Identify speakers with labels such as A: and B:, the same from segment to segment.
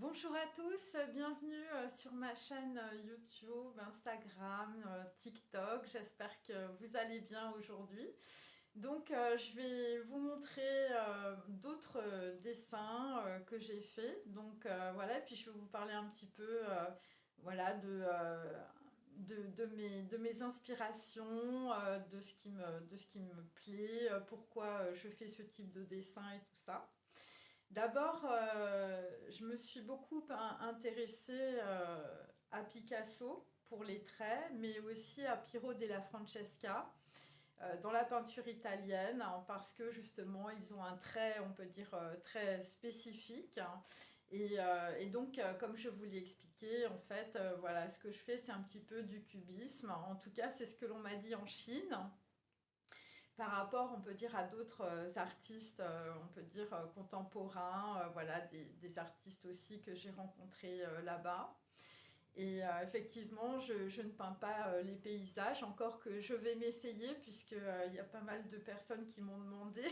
A: Bonjour à tous, bienvenue sur ma chaîne YouTube, Instagram, TikTok. J'espère que vous allez bien aujourd'hui. Donc je vais vous montrer d'autres dessins que j'ai faits. Donc voilà, et puis je vais vous parler un petit peu voilà, de mes inspirations, de ce qui me plaît, pourquoi je fais ce type de dessin et tout ça. D'abord, je me suis beaucoup intéressée à Picasso pour les traits, mais aussi à Piero della Francesca dans la peinture italienne, hein, parce que justement, ils ont un trait, on peut dire, très spécifique, hein. Et donc, comme je vous l'ai expliqué, en fait, voilà, ce que je fais, c'est un petit peu du cubisme. En tout cas, c'est ce que l'on m'a dit en Chine par rapport, on peut dire, à d'autres artistes, on peut dire contemporains, voilà, des artistes aussi que j'ai rencontrés là-bas. Et effectivement, je ne peins pas les paysages, encore que je vais m'essayer, puisqu'il y a pas mal de personnes qui m'ont demandé,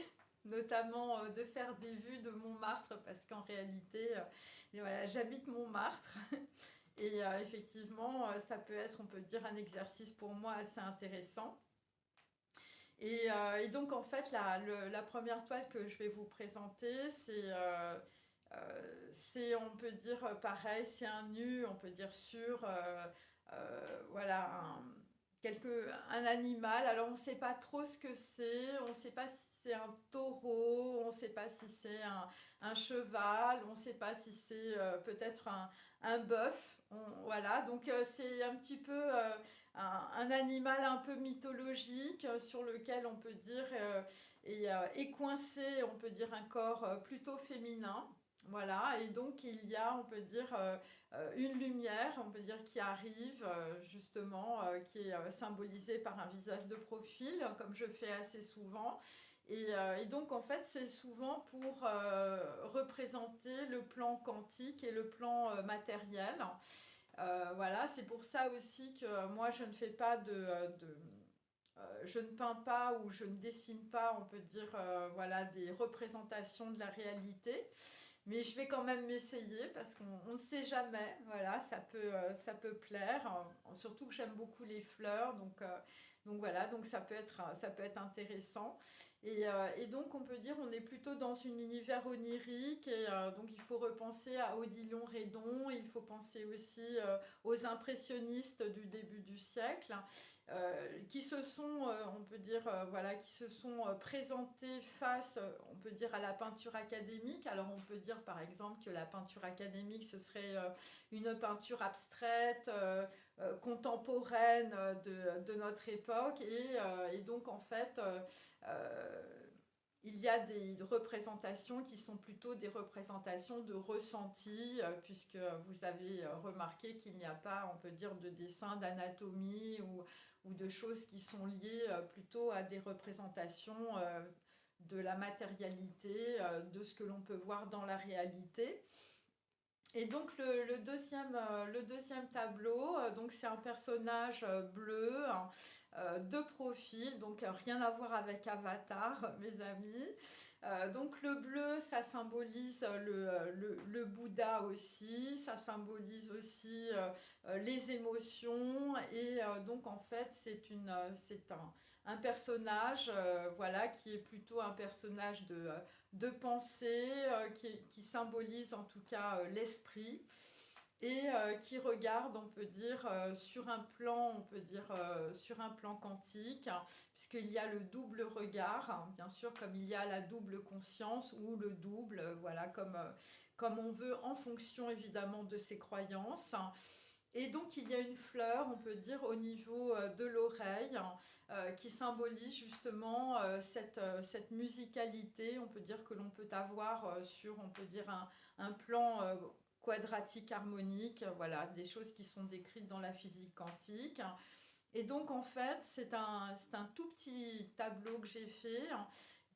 A: notamment de faire des vues de Montmartre, parce qu'en réalité, voilà, j'habite Montmartre. Et effectivement, ça peut être, on peut dire, un exercice pour moi assez intéressant. Et donc, en fait, la première toile que je vais vous présenter, on peut dire, pareil, c'est un nu, on peut dire, sur, voilà, un animal. Alors, on ne sait pas trop ce que c'est, on ne sait pas si c'est un taureau, on ne sait pas si c'est un cheval, on ne sait pas si c'est peut-être un bœuf. Voilà, donc c'est un petit peu un animal un peu mythologique sur lequel on peut dire est coincé, on peut dire un corps plutôt féminin. Voilà, et donc il y a, on peut dire, une lumière, on peut dire, qui arrive justement, qui est symbolisée par un visage de profil, comme je fais assez souvent. Et donc en fait, c'est souvent pour représenter le plan quantique et le plan matériel. Voilà, c'est pour ça aussi que moi je ne fais pas je ne peins pas ou je ne dessine pas, on peut dire, voilà, des représentations de la réalité. Mais je vais quand même m'essayer parce qu'on ne sait jamais. Voilà, ça peut plaire. Surtout que j'aime beaucoup les fleurs. Donc voilà, donc ça peut être intéressant. Et donc on peut dire on est plutôt dans un univers onirique. Et donc il faut repenser à Odilon Redon. Il faut penser aussi aux impressionnistes du début du siècle. Qui se sont, on peut dire, voilà, qui se sont présentés face, on peut dire, à la peinture académique. Alors on peut dire par exemple que la peinture académique, ce serait une peinture abstraite, contemporaine de notre époque. Et donc en fait, euh, il y a des représentations qui sont plutôt des représentations de ressenti, puisque vous avez remarqué qu'il n'y a pas, on peut dire, de dessin d'anatomie ou de choses qui sont liées plutôt à des représentations de la matérialité, de ce que l'on peut voir dans la réalité. Et donc le deuxième tableau, donc c'est un personnage bleu, hein, de profil, donc rien à voir avec Avatar, mes amis. Donc le bleu, ça symbolise le Bouddha aussi, ça symbolise aussi les émotions. Et donc en fait, c'est un personnage, voilà, qui est plutôt un personnage de pensée, qui symbolise en tout cas l'esprit et qui regarde, on peut dire, sur un plan, on peut dire, sur un plan quantique, hein, puisqu'il y a le double regard, hein, bien sûr, comme il y a la double conscience ou le double, voilà, comme on veut, en fonction évidemment de ses croyances. Et donc il y a une fleur, on peut dire, au niveau de l'oreille, qui symbolise justement cette musicalité, on peut dire, que l'on peut avoir sur, on peut dire, un plan quadratique harmonique, voilà, des choses qui sont décrites dans la physique quantique. Et donc en fait, c'est un tout petit tableau que j'ai fait, hein,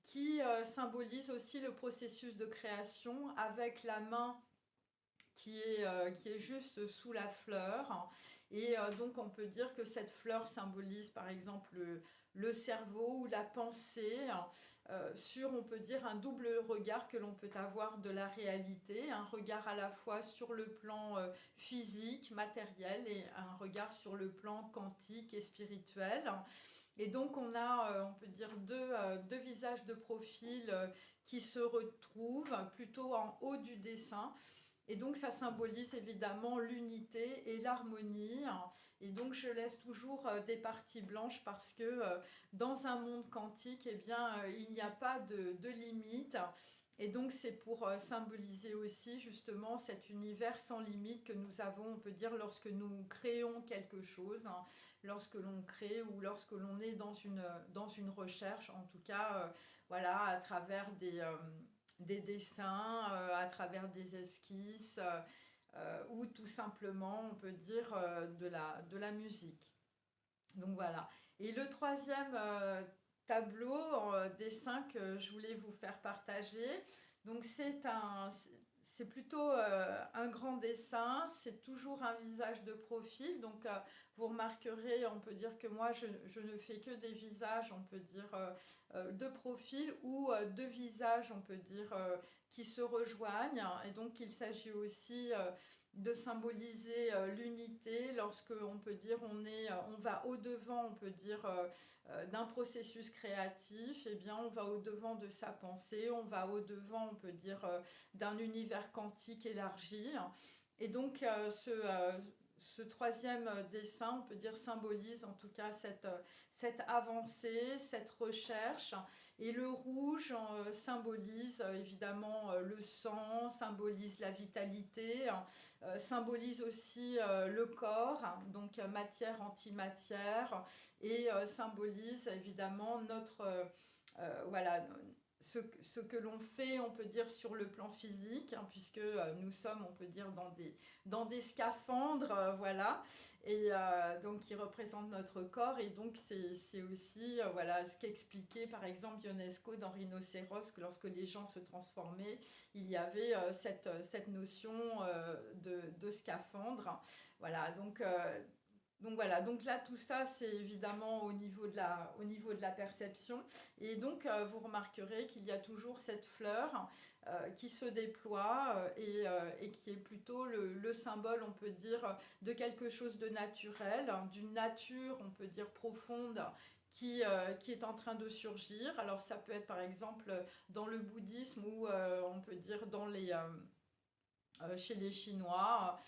A: qui symbolise aussi le processus de création avec la main qui est juste sous la fleur. Et donc on peut dire que cette fleur symbolise par exemple le cerveau ou la pensée sur, on peut dire, un double regard que l'on peut avoir de la réalité, un regard à la fois sur le plan physique, matériel, et un regard sur le plan quantique et spirituel. Et donc on a, on peut dire, deux visages de profil qui se retrouvent plutôt en haut du dessin. Et donc ça symbolise évidemment l'unité et l'harmonie. Et donc je laisse toujours des parties blanches parce que dans un monde quantique, eh bien, il n'y a pas de limite. Et donc c'est pour symboliser aussi justement cet univers sans limite que nous avons, on peut dire, lorsque nous créons quelque chose, hein, lorsque l'on crée ou lorsque l'on est dans une recherche, en tout cas, voilà, à travers des dessins, à travers des esquisses, ou tout simplement, on peut dire, de la musique. Donc voilà. Et le troisième tableau en dessin que je voulais vous faire partager, donc c'est plutôt un grand dessin, c'est toujours un visage de profil, donc vous remarquerez, on peut dire que moi je ne fais que des visages, on peut dire de profil ou de visages, on peut dire, qui se rejoignent, et donc il s'agit aussi de symboliser l'unité lorsque on peut dire on va au devant, on peut dire d'un processus créatif, et bien on va au devant de sa pensée, on va au devant, on peut dire, d'un univers quantique élargi. Et donc ce troisième dessin, on peut dire, symbolise en tout cas cette avancée, cette recherche. Et le rouge symbolise évidemment le sang, symbolise la vitalité, symbolise aussi le corps, donc matière, antimatière, et symbolise évidemment notre... voilà, ce que l'on fait, on peut dire, sur le plan physique, hein, puisque nous sommes, on peut dire, dans des scaphandres, voilà, et donc qui représentent notre corps. Et donc c'est aussi voilà, ce qu'expliquait par exemple Ionesco dans Rhinocéros, que lorsque les gens se transformaient, il y avait cette notion de scaphandre. Voilà, donc voilà, donc là tout ça c'est évidemment au niveau de la perception. Et donc vous remarquerez qu'il y a toujours cette fleur qui se déploie et qui est plutôt le symbole, on peut dire, de quelque chose de naturel, hein, d'une nature, on peut dire, profonde, qui est en train de surgir. Alors ça peut être par exemple dans le bouddhisme, ou on peut dire chez les Chinois,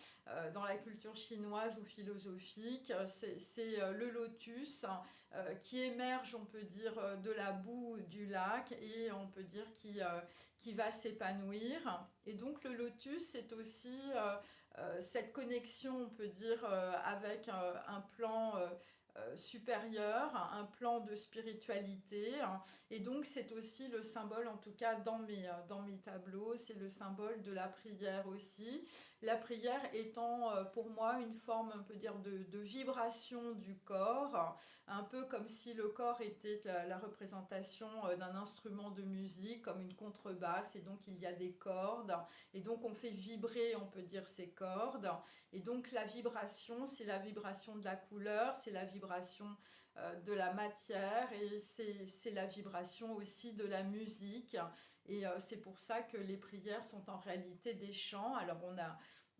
A: dans la culture chinoise ou philosophique, c'est le lotus qui émerge, on peut dire, de la boue du lac, et on peut dire qui va s'épanouir. Et donc le lotus, c'est aussi cette connexion, on peut dire, avec un plan supérieur, un plan de spiritualité, hein. Et donc c'est aussi le symbole, en tout cas dans mes tableaux, c'est le symbole de la prière aussi. La prière étant pour moi une forme, on peut dire, de vibration du corps, un peu comme si le corps était la représentation d'un instrument de musique, comme une contrebasse, et donc il y a des cordes, et donc on fait vibrer, on peut dire, ces cordes. Et donc la vibration, c'est la vibration de la couleur, c'est la vibration de la matière, et c'est la vibration aussi de la musique. Et c'est pour ça que les prières sont en réalité des chants. Alors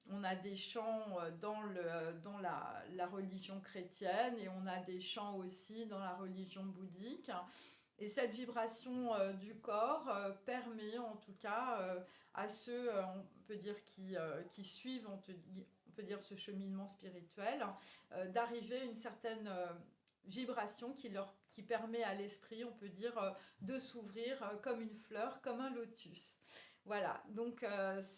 A: on a des chants dans la religion chrétienne, et on a des chants aussi dans la religion bouddhique. Et cette vibration du corps permet en tout cas à ceux, on peut dire, qui suivent, on peut dire, ce cheminement spirituel, d'arriver à une certaine vibration qui permet à l'esprit, on peut dire, de s'ouvrir comme une fleur, comme un lotus. Voilà, donc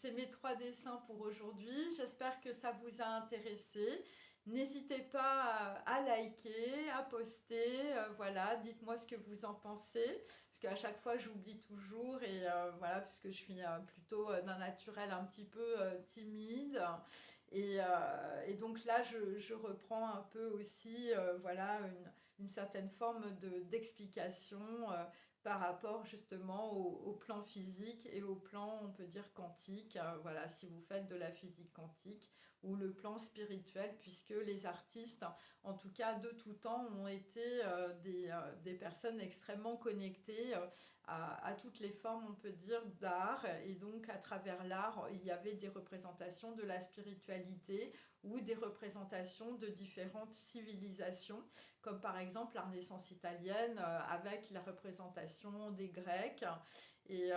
A: c'est mes 3 dessins pour aujourd'hui. J'espère que ça vous a intéressé. N'hésitez pas à liker, à poster, voilà, dites-moi ce que vous en pensez, parce qu'à chaque fois j'oublie toujours, et voilà, puisque je suis plutôt d'un naturel un petit peu timide, et donc là je reprends un peu aussi, voilà, une certaine forme d'explication par rapport justement au plan physique et au plan, on peut dire, quantique. Voilà, si vous faites de la physique quantique ou le plan spirituel, puisque les artistes, en tout cas de tout temps, ont été des personnes extrêmement connectées à toutes les formes, on peut dire, d'art. Et donc, à travers l'art, il y avait des représentations de la spiritualité ou des représentations de différentes civilisations, comme par exemple la Renaissance italienne avec la représentation des Grecs. Et, euh,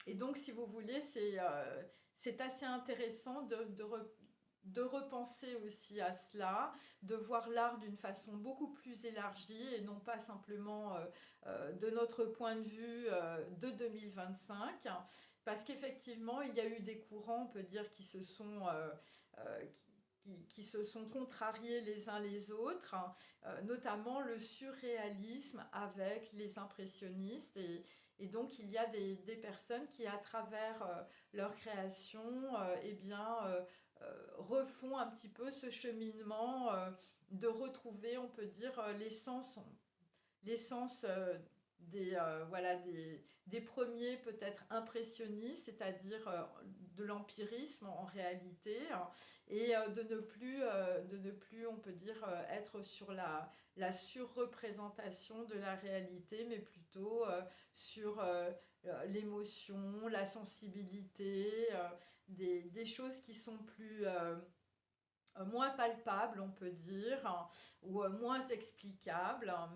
A: et donc, si vous voulez, c'est assez intéressant de repenser aussi à cela, de voir l'art d'une façon beaucoup plus élargie et non pas simplement de notre point de vue de 2025, parce qu'effectivement, il y a eu des courants, on peut dire, euh, qui se sont contrariés les uns les autres, hein, notamment le surréalisme avec les impressionnistes. Et donc, il y a des personnes qui, à travers leur création, eh bien, refont un petit peu ce cheminement de retrouver, on peut dire, l'essence voilà, des premiers peut-être impressionnistes, c'est-à-dire de l'empirisme en réalité, hein, et de ne plus, on peut dire, être sur la surreprésentation de la réalité, mais plutôt sur l'émotion, la sensibilité, des choses qui sont plus moins palpables, on peut dire, hein, ou moins explicables, hein,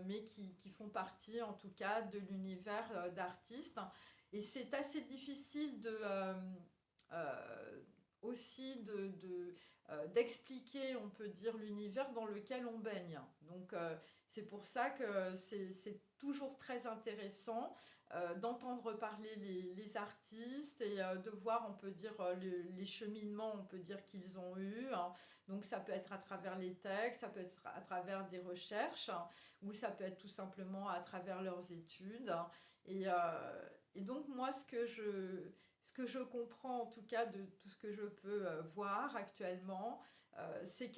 A: mais qui font partie, en tout cas, de l'univers d'artistes. Et c'est assez difficile euh, aussi d'expliquer, on peut dire, l'univers dans lequel on baigne. Donc, c'est pour ça que c'est toujours très intéressant d'entendre parler les artistes et de voir, on peut dire, les cheminements, on peut dire, qu'ils ont eus, hein. Donc, ça peut être à travers les textes, ça peut être à travers des recherches, hein, ou ça peut être tout simplement à travers leurs études. Et donc, moi, ce que je comprends, en tout cas, de tout ce que je peux voir actuellement, c'est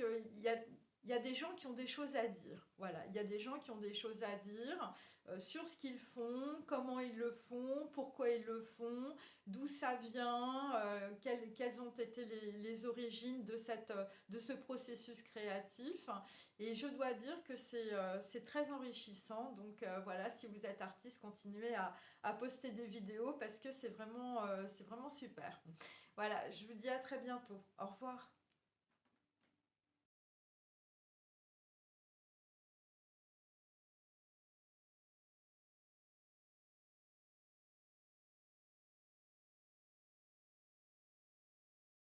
A: il y a des gens qui ont des choses à dire. Voilà, il y a des gens qui ont des choses à dire sur ce qu'ils font, comment ils le font, pourquoi ils le font, d'où ça vient, quelles ont été les origines de ce processus créatif. Et je dois dire que c'est très enrichissant. Donc voilà, si vous êtes artiste, continuez à poster des vidéos parce que c'est vraiment super. Voilà, je vous dis à très bientôt. Au revoir.